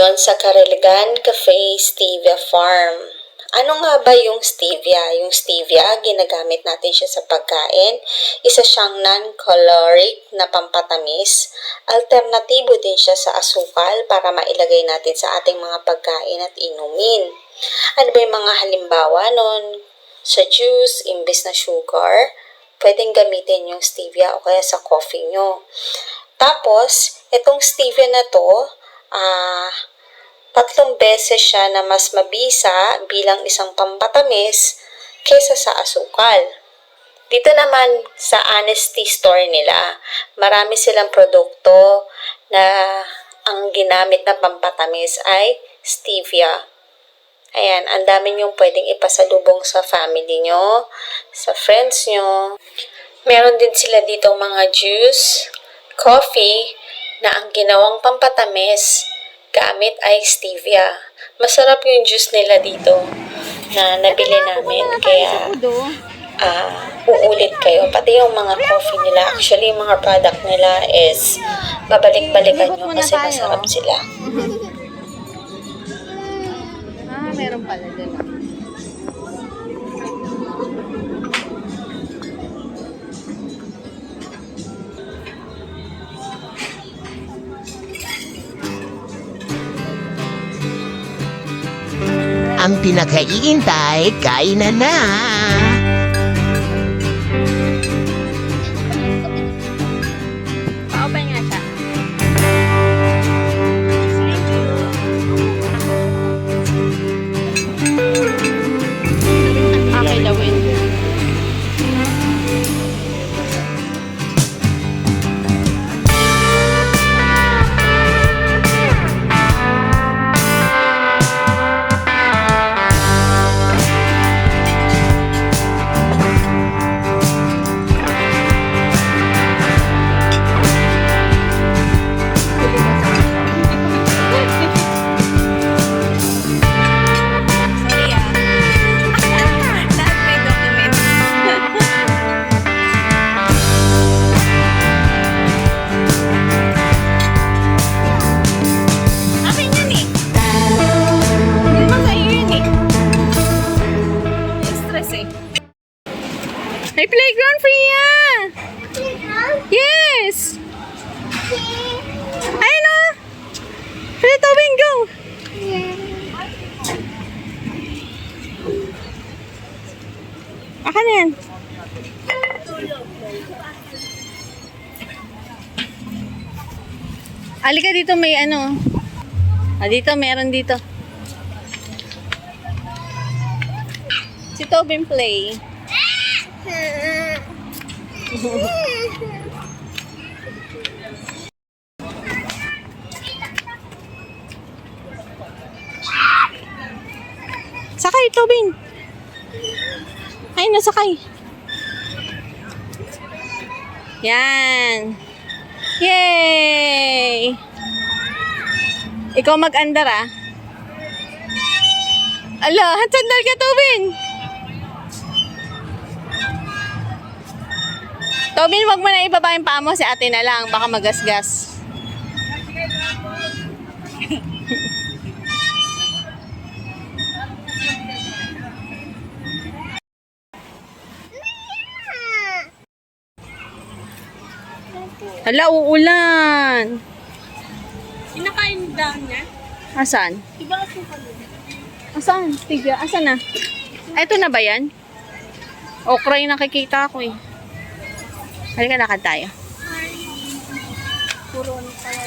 ngayon sa Kariligan Cafe Stevia Farm. Ano nga ba yung stevia? Yung stevia, ginagamit natin siya sa pagkain. Isa siyang non-caloric na pampatamis. Alternatibo din siya sa asukal para mailagay natin sa ating mga pagkain at inumin. Ano ba yung mga halimbawa nun? Sa juice, imbes na sugar, pwedeng gamitin yung stevia o kaya sa coffee nyo. Tapos, itong stevia na to, 3 beses siya na mas mabisa bilang isang pampatamis kaysa sa asukal. Dito naman sa Honesty Store nila, marami silang produkto na ang ginamit na pampatamis ay stevia. Ayan, ang dami niyong pwedeng ipasalubong sa family nyo, sa friends nyo. Meron din sila dito mga juice, coffee, na ang ginawang pampatamis gamit ay stevia. Masarap yung juice nila dito na nabili namin. Kaya uulit kayo. Pati yung mga coffee nila. Actually, yung mga product nila is babalik-balikan nyo kasi masarap sila. Meron pala dyan. Ang pinakaiintay, kainan na! Pa-open nga siya. Okay, Lawin. May playground, Freya! Yes! Ayun o! Freya, Tobin, go! Akan yan. Alika dito, may ano. Dito, meron dito. Si Tobin play. Sakay, Tobin. Ay, nasakay. Yan. Yay! Ikaw mag-andar ah. Ala, sandal ka, Tobin. Tobin, wag mo na ibaba yung paa mo. Si ate na lang. Baka magasgas. Hala, uulan. Kinakain daw niya. Asan? Iba kasi kanina. Asan? Tiga. Asan na? Ito na ba yan? Okra yung nakikita ko eh. Halika, lakad tayo. Puro ano pala.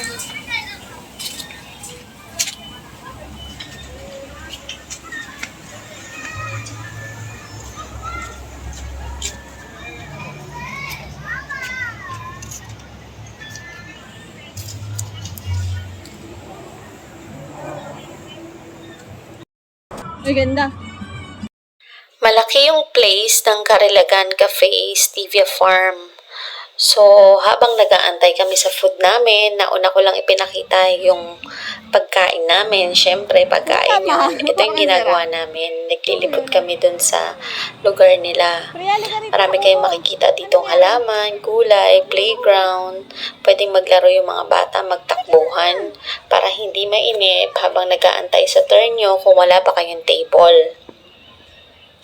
Ay, ganda. Malaki yung place ng Kariligan Cafe Stevia Farm. So, habang nag-aantay kami sa food namin, nauna ko lang ipinakita yung pagkain namin. Siyempre, pagkain yun. Ito yung ginagawa namin. Naglilipot kami dun sa lugar nila. Marami kayong makikita ditong halaman, gulay, playground. Pwedeng maglaro yung mga bata, magtakbuhan para hindi mainip habang nag-aantay sa turn nyo kung wala pa kayong table.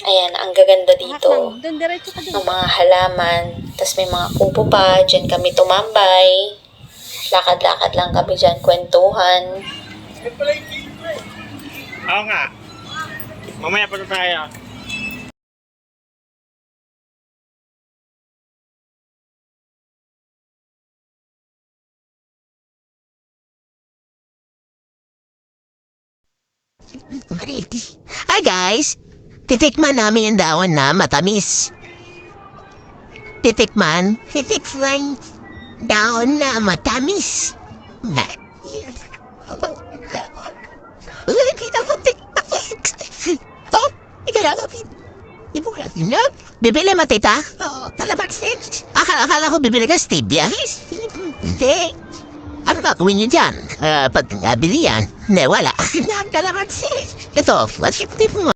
Ayan, ang gaganda dito Doon, diretso ka ng mga halaman. Tapos may mga kubo pa. Diyan kami tumambay. Lakad-lakad lang kami dyan, kwentuhan. Oo nga. Mamaya pa tayo. Hi guys! Titikman namin yung dahon na matamis. Titikman dahon na matamis. Bibili mo, tita? Oo, talamaksin. Akala ko bibili ka stevia. Hindi. Ano gagawin niyo dyan? Pag nabili yan, wala. Talamaksin. Ito, what's your tip mo?